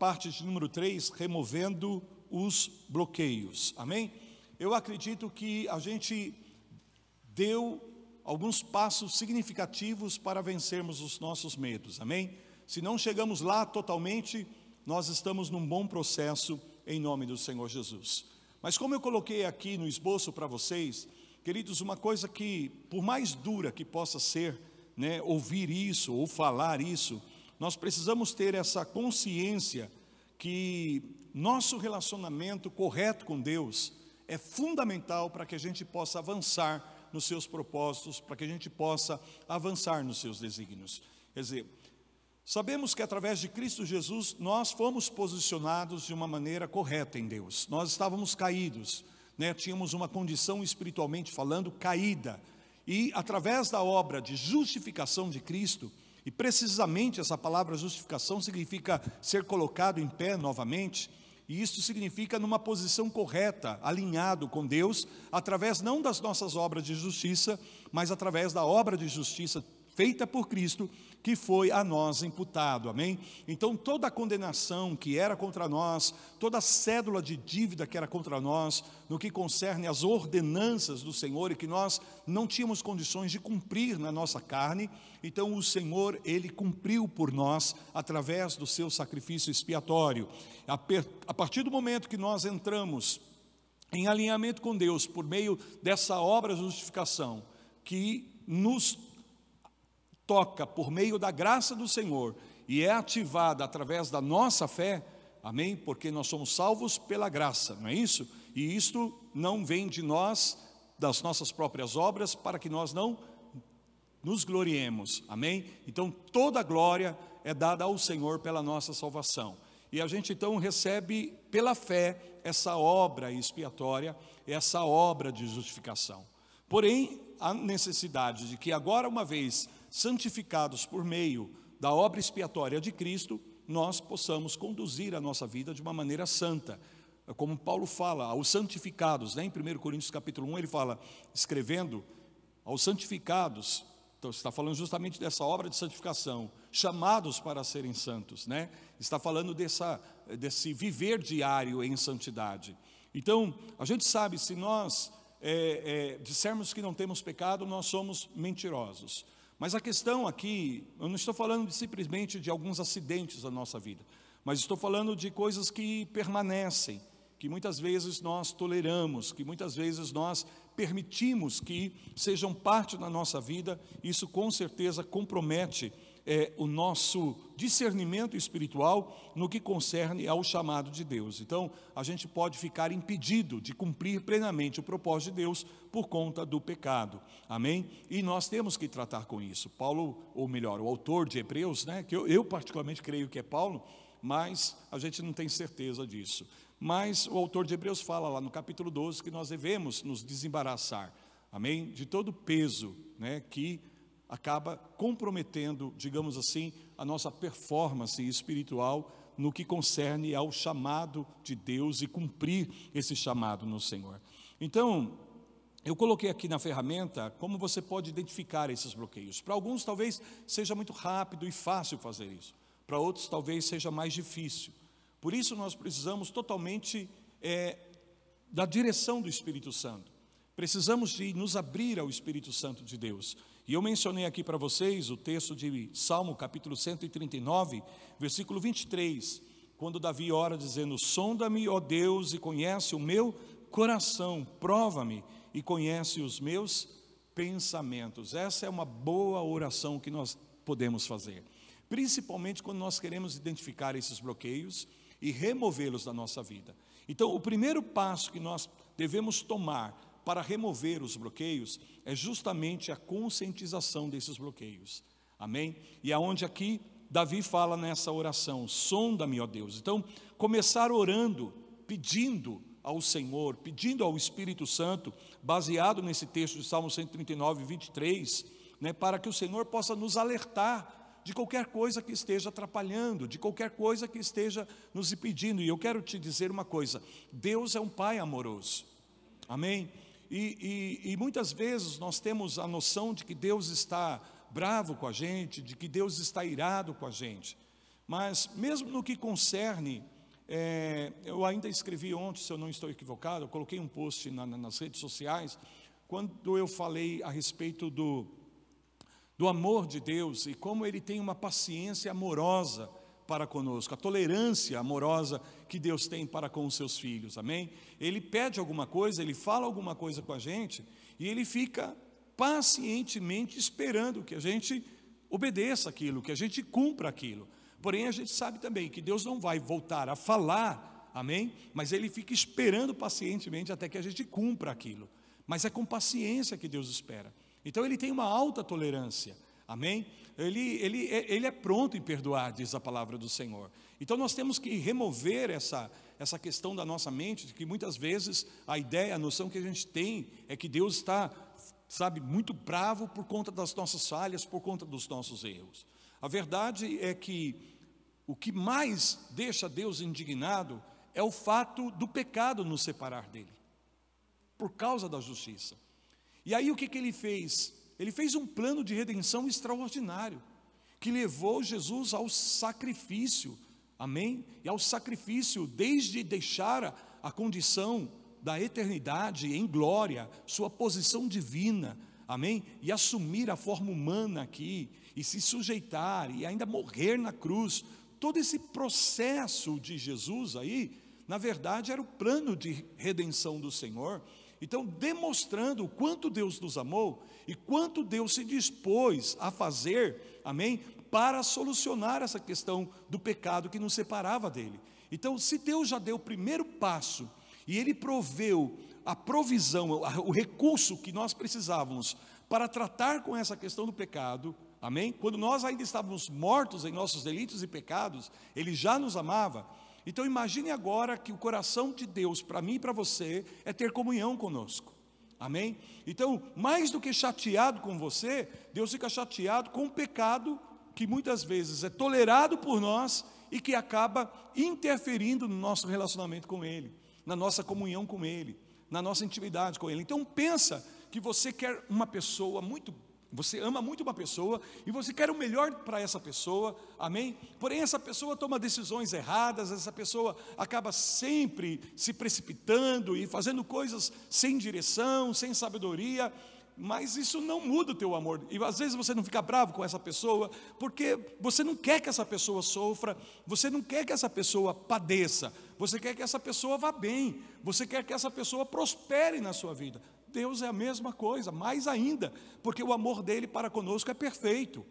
parte de número 3, removendo os bloqueios, amém? Eu acredito que a gente deu alguns passos significativos para vencermos os nossos medos, amém? Se não chegamos lá totalmente, nós estamos num bom processo em nome do Senhor Jesus. Mas como eu coloquei aqui no esboço para vocês, queridos, uma coisa que, por mais dura que possa ser, né, ouvir isso ou falar isso, nós precisamos ter essa consciência que nosso relacionamento correto com Deus é fundamental para que a gente possa avançar nos seus propósitos, para que a gente possa avançar nos seus desígnios. Quer dizer, sabemos que através de Cristo Jesus nós fomos posicionados de uma maneira correta em Deus. Nós estávamos caídos, né? Tínhamos uma condição espiritualmente falando caída. E através da obra de justificação de Cristo, e precisamente essa palavra justificação significa ser colocado em pé novamente, e isso significa numa posição correta, alinhado com Deus, através não das nossas obras de justiça, mas através da obra de justiça feita por Cristo, que foi a nós imputado, amém? Então toda a condenação que era contra nós, toda a cédula de dívida que era contra nós, no que concerne às ordenanças do Senhor, e que nós não tínhamos condições de cumprir na nossa carne, então o Senhor, Ele cumpriu por nós, através do seu sacrifício expiatório. A partir do momento que nós entramos em alinhamento com Deus, por meio dessa obra de justificação, que nos toca por meio da graça do Senhor e é ativada através da nossa fé, amém? Porque nós somos salvos pela graça, não é isso? E isto não vem de nós, das nossas próprias obras, para que nós não nos gloriemos, amém? Então toda a glória é dada ao Senhor pela nossa salvação. E a gente então recebe pela fé essa obra expiatória, essa obra de justificação. Porém, a necessidade de que agora, uma vez santificados por meio da obra expiatória de Cristo, nós possamos conduzir a nossa vida de uma maneira santa. Como Paulo fala aos santificados, né? Em 1 Coríntios capítulo 1, ele fala, escrevendo aos santificados, então está falando justamente dessa obra de santificação, chamados para serem santos, né? Está falando desse viver diário em santidade. Então, a gente sabe, se nós dissermos que não temos pecado, nós somos mentirosos. Mas a questão aqui, eu não estou falando simplesmente de alguns acidentes da nossa vida, mas estou falando de coisas que permanecem, que muitas vezes nós toleramos, que muitas vezes nós permitimos que sejam parte da nossa vida. Isso com certeza compromete o nosso discernimento espiritual no que concerne ao chamado de Deus. Então, a gente pode ficar impedido de cumprir plenamente o propósito de Deus por conta do pecado, amém? E nós temos que tratar com isso. Paulo, ou melhor, o autor de Hebreus, né, que eu particularmente creio que é Paulo, mas a gente não tem certeza disso. Mas o autor de Hebreus fala lá no capítulo 12 que nós devemos nos desembaraçar, amém? De todo o peso, né, que acaba comprometendo, digamos assim, a nossa performance espiritual no que concerne ao chamado de Deus e cumprir esse chamado no Senhor. Então, eu coloquei aqui na ferramenta como você pode identificar esses bloqueios. Para alguns talvez seja muito rápido e fácil fazer isso, para outros talvez seja mais difícil. Por isso nós precisamos totalmente da direção do Espírito Santo. Precisamos de nos abrir ao Espírito Santo de Deus. E eu mencionei aqui para vocês o texto de Salmo capítulo 139, versículo 23, quando Davi ora dizendo: sonda-me, ó Deus, e conhece o meu coração, prova-me e conhece os meus pensamentos. Essa é uma boa oração que nós podemos fazer, principalmente quando nós queremos identificar esses bloqueios e removê-los da nossa vida. Então, o primeiro passo que nós devemos tomar para remover os bloqueios é justamente a conscientização desses bloqueios, amém? E aonde aqui Davi fala nessa oração: sonda-me, ó Deus. Então, começar orando, pedindo ao Senhor, pedindo ao Espírito Santo, baseado nesse texto de Salmo 139, 23, né, para que o Senhor possa nos alertar de qualquer coisa que esteja atrapalhando, de qualquer coisa que esteja nos impedindo. E eu quero te dizer uma coisa: Deus é um Pai amoroso, amém? E muitas vezes nós temos a noção de que Deus está bravo com a gente, de que Deus está irado com a gente. Mas mesmo no que concerne, eu ainda escrevi ontem, se eu não estou equivocado, eu coloquei um post nas redes sociais, quando eu falei a respeito do amor de Deus e como Ele tem uma paciência amorosa para conosco, a tolerância amorosa que Deus tem para com os seus filhos, amém? Ele pede alguma coisa, Ele fala alguma coisa com a gente, e Ele fica pacientemente esperando que a gente obedeça aquilo, que a gente cumpra aquilo. Porém, a gente sabe também que Deus não vai voltar a falar, amém? Mas Ele fica esperando pacientemente até que a gente cumpra aquilo. Mas é com paciência que Deus espera. Então Ele tem uma alta tolerância, amém? Ele é pronto em perdoar, diz a palavra do Senhor. Então nós temos que remover essa questão da nossa mente, de que muitas vezes a ideia, a noção que a gente tem é que Deus está, sabe, muito bravo por conta das nossas falhas, por conta dos nossos erros. A verdade é que o que mais deixa Deus indignado é o fato do pecado nos separar dele, por causa da justiça. E aí o que Ele fez? Ele fez um plano de redenção extraordinário, que levou Jesus ao sacrifício, amém? E ao sacrifício, desde deixar a condição da eternidade em glória, sua posição divina, amém? E assumir a forma humana aqui, e se sujeitar, e ainda morrer na cruz. Todo esse processo de Jesus aí, na verdade era o plano de redenção do Senhor. Então, demonstrando o quanto Deus nos amou e quanto Deus se dispôs a fazer, amém, para solucionar essa questão do pecado que nos separava dele. Então, se Deus já deu o primeiro passo e Ele proveu a provisão, o recurso que nós precisávamos para tratar com essa questão do pecado, amém? Quando nós ainda estávamos mortos em nossos delitos e pecados, Ele já nos amava. Então imagine agora que o coração de Deus para mim e para você é ter comunhão conosco, amém? Então, mais do que chateado com você, Deus fica chateado com o pecado que muitas vezes é tolerado por nós e que acaba interferindo no nosso relacionamento com Ele, na nossa comunhão com Ele, na nossa intimidade com Ele. Então pensa que você quer uma pessoa você ama muito uma pessoa e você quer o melhor para essa pessoa, amém? Porém essa pessoa toma decisões erradas, essa pessoa acaba sempre se precipitando e fazendo coisas sem direção, sem sabedoria, mas isso não muda o teu amor. E às vezes você não fica bravo com essa pessoa, porque você não quer que essa pessoa sofra, você não quer que essa pessoa padeça, você quer que essa pessoa vá bem, você quer que essa pessoa prospere na sua vida. Deus é a mesma coisa, mais ainda, porque o amor dele para conosco é perfeito,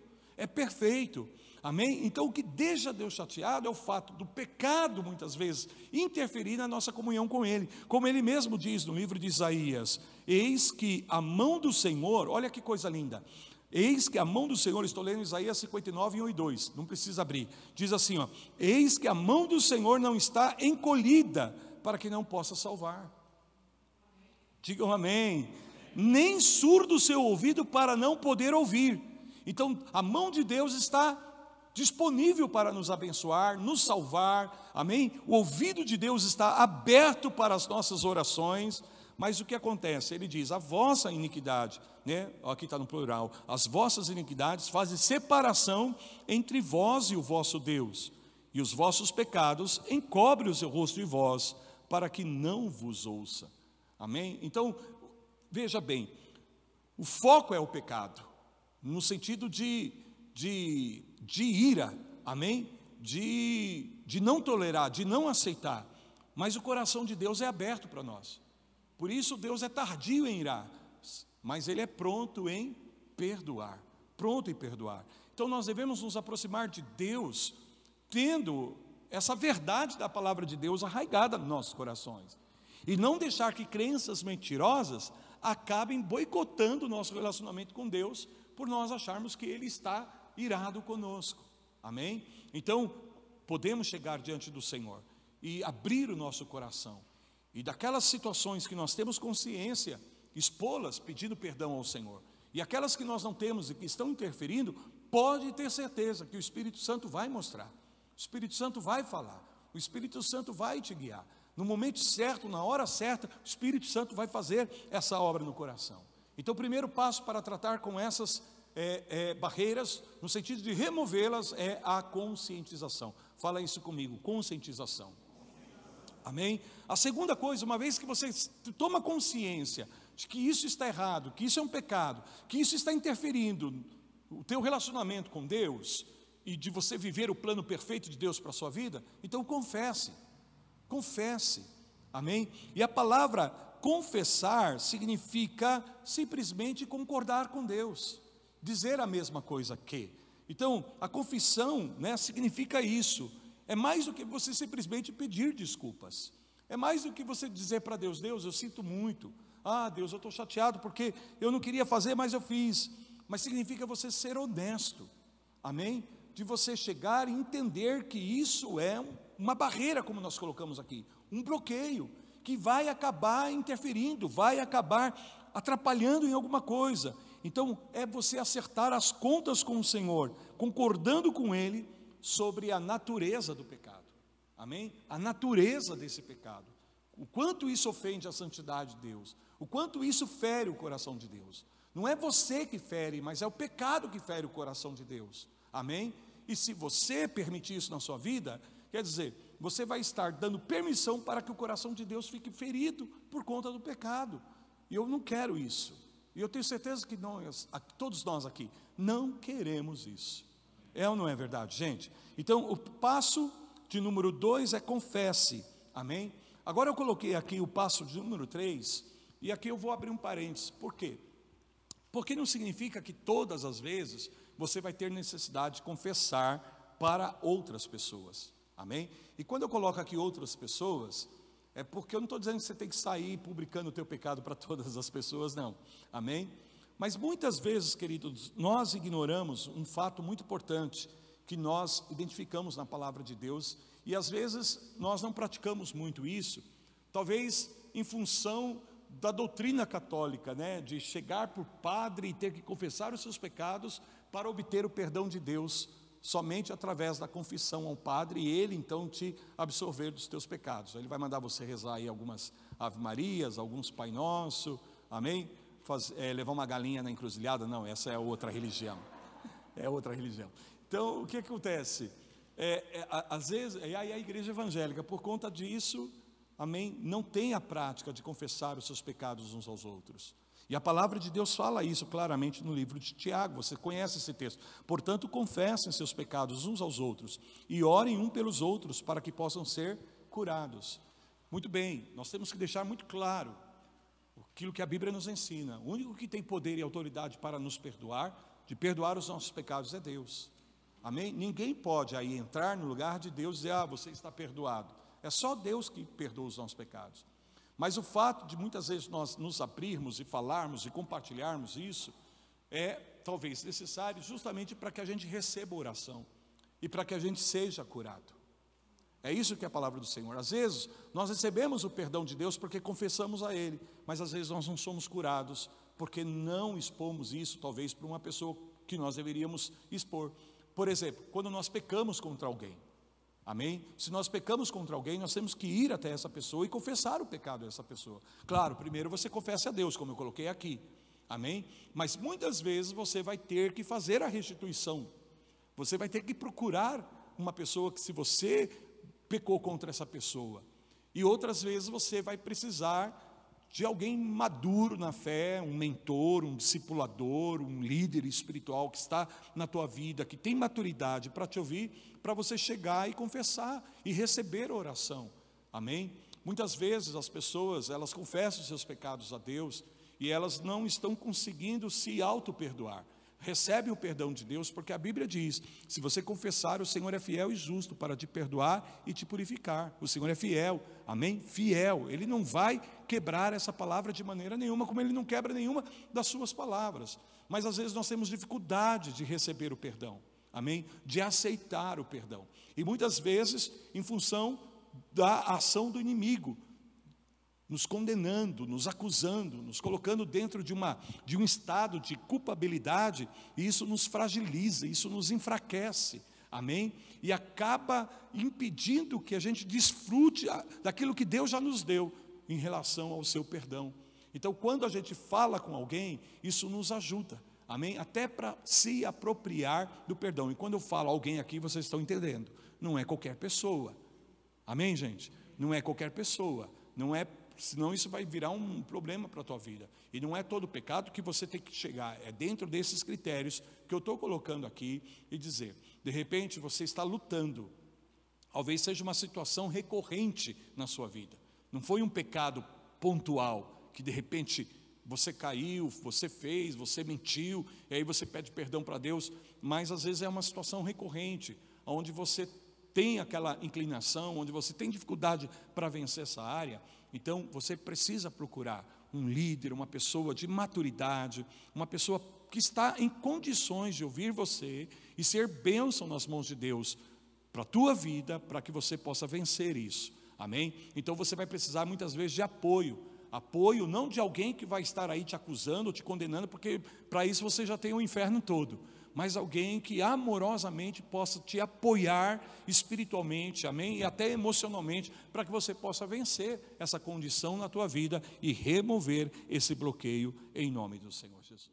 amém? Então o que deixa Deus chateado é o fato do pecado muitas vezes interferir na nossa comunhão com Ele, como Ele mesmo diz no livro de Isaías: eis que a mão do Senhor, olha que coisa linda, eis que a mão do Senhor, estou lendo Isaías 59, 1 e 2, não precisa abrir, diz assim, ó: eis que a mão do Senhor não está encolhida para que não possa salvar. Digam amém. Nem surdo o seu ouvido para não poder ouvir. Então a mão de Deus está disponível para nos abençoar, nos salvar, amém? O ouvido de Deus está aberto para as nossas orações. Mas o que acontece? Ele diz: a vossa iniquidade, né? Aqui está no plural, as vossas iniquidades fazem separação entre vós e o vosso Deus, e os vossos pecados encobrem o seu rosto de vós, para que não vos ouça. Amém? Então, veja bem, o foco é o pecado, no sentido de ira, amém? De não tolerar, de não aceitar, mas o coração de Deus é aberto para nós. Por isso Deus é tardio em irar, mas Ele é pronto em perdoar, Então nós devemos nos aproximar de Deus, tendo essa verdade da palavra de Deus arraigada nos nossos corações. E não deixar que crenças mentirosas acabem boicotando o nosso relacionamento com Deus, por nós acharmos que Ele está irado conosco, amém? Então, podemos chegar diante do Senhor e abrir o nosso coração, e daquelas situações que nós temos consciência, expô-las pedindo perdão ao Senhor, e aquelas que nós não temos e que estão interferindo, pode ter certeza que o Espírito Santo vai mostrar, o Espírito Santo vai falar, o Espírito Santo vai te guiar. No momento certo, na hora certa, o Espírito Santo vai fazer essa obra no coração. Então o primeiro passo para tratar com essas barreiras, no sentido de removê-las, é a conscientização. Fala isso comigo, conscientização. Amém? A segunda coisa, uma vez que você toma consciência de que isso está errado, que isso é um pecado, que isso está interferindo no teu relacionamento com Deus, e de você viver o plano perfeito de Deus para a sua vida, então confesse, amém? E a palavra confessar significa simplesmente concordar com Deus, dizer a mesma coisa que. Então, a confissão, né, significa isso. É mais do que você simplesmente pedir desculpas. É mais do que você dizer para Deus: Deus, eu sinto muito. Deus, eu estou chateado porque eu não queria fazer, mas eu fiz. Mas significa você ser honesto. Amém? De você chegar e entender que isso é uma barreira, como nós colocamos aqui, um bloqueio, que vai acabar interferindo, vai acabar atrapalhando em alguma coisa. Então, é você acertar as contas com o Senhor, concordando com Ele sobre a natureza do pecado. Amém? A natureza desse pecado. O quanto isso ofende a santidade de Deus, o quanto isso fere o coração de Deus. Não é você que fere, mas é o pecado que fere o coração de Deus. Amém? E se você permitir isso na sua vida, quer dizer, você vai estar dando permissão para que o coração de Deus fique ferido por conta do pecado. E eu não quero isso. E eu tenho certeza que todos nós aqui não queremos isso. É ou não é verdade, gente? Então, o passo de número 2 é confesse. Amém? Agora eu coloquei aqui o passo de número 3, e aqui eu vou abrir um parênteses. Por quê? Porque não significa que todas as vezes você vai ter necessidade de confessar para outras pessoas. Amém? E quando eu coloco aqui outras pessoas, é porque eu não estou dizendo que você tem que sair publicando o teu pecado para todas as pessoas, não. Amém? Mas muitas vezes, queridos, nós ignoramos um fato muito importante que nós identificamos na palavra de Deus, e às vezes nós não praticamos muito isso, talvez em função da doutrina católica, né, de chegar por padre e ter que confessar os seus pecados para obter o perdão de Deus, somente através da confissão ao padre, e ele então te absorver dos teus pecados. Ele vai mandar você rezar aí algumas Ave Marias, alguns Pai Nosso, amém? Levar uma galinha na encruzilhada, não, essa é outra religião, é outra religião. Então, o que acontece? Às vezes, a igreja evangélica, por conta disso, amém, não tem a prática de confessar os seus pecados uns aos outros. E a palavra de Deus fala isso claramente no livro de Tiago, você conhece esse texto. Portanto, confessem seus pecados uns aos outros e orem um pelos outros para que possam ser curados. Muito bem, nós temos que deixar muito claro aquilo que a Bíblia nos ensina. O único que tem poder e autoridade para nos perdoar, de perdoar os nossos pecados, é Deus. Amém? Ninguém pode aí entrar no lugar de Deus e dizer: você está perdoado. É só Deus que perdoa os nossos pecados. Mas o fato de muitas vezes nós nos abrirmos e falarmos e compartilharmos isso, é talvez necessário justamente para que a gente receba oração e para que a gente seja curado. É isso que é a palavra do Senhor. Às vezes nós recebemos o perdão de Deus porque confessamos a Ele, mas às vezes nós não somos curados porque não expomos isso talvez para uma pessoa que nós deveríamos expor. Por exemplo, quando nós pecamos contra alguém, amém? Se nós pecamos contra alguém, nós temos que ir até essa pessoa e confessar o pecado dessa pessoa. Claro, primeiro você confessa a Deus, como eu coloquei aqui, amém? Mas muitas vezes você vai ter que fazer a restituição. Você vai ter que procurar uma pessoa que, se você pecou contra essa pessoa, e outras vezes você vai precisar de alguém maduro na fé, um mentor, um discipulador, um líder espiritual que está na tua vida, que tem maturidade para te ouvir, para você chegar e confessar e receber a oração, amém? Muitas vezes as pessoas, elas confessam os seus pecados a Deus e elas não estão conseguindo se auto-perdoar. Recebe o perdão de Deus, porque a Bíblia diz: se você confessar, o Senhor é fiel e justo para te perdoar e te purificar. O Senhor é fiel, amém? Fiel, Ele não vai quebrar essa palavra de maneira nenhuma, como Ele não quebra nenhuma das suas palavras. Mas às vezes nós temos dificuldade de receber o perdão, amém? De aceitar o perdão. E muitas vezes, em função da ação do inimigo, nos condenando, nos acusando, nos colocando dentro de um estado de culpabilidade, e isso nos fragiliza, isso nos enfraquece, amém? E acaba impedindo que a gente desfrute daquilo que Deus já nos deu em relação ao seu perdão. Então, quando a gente fala com alguém, isso nos ajuda amém? Até para se apropriar do perdão. E quando eu falo alguém aqui, vocês estão entendendo, não é qualquer pessoa, amém, gente? Não é qualquer pessoa, não é, senão isso vai virar um problema para a tua vida. E não é todo pecado que você tem que chegar, é dentro desses critérios que eu estou colocando aqui e dizer, de repente você está lutando, talvez seja uma situação recorrente na sua vida, não foi um pecado pontual, que de repente você caiu, você fez, você mentiu, e aí você pede perdão para Deus, mas às vezes é uma situação recorrente, onde você tem aquela inclinação, onde você tem dificuldade para vencer essa área. Então você precisa procurar um líder, uma pessoa de maturidade, uma pessoa que está em condições de ouvir você e ser bênção nas mãos de Deus para a tua vida, para que você possa vencer isso, amém? Então você vai precisar muitas vezes de apoio não de alguém que vai estar aí te acusando, te condenando, porque para isso você já tem o inferno todo, mas alguém que amorosamente possa te apoiar espiritualmente, amém? E até emocionalmente, para que você possa vencer essa condição na tua vida e remover esse bloqueio em nome do Senhor Jesus.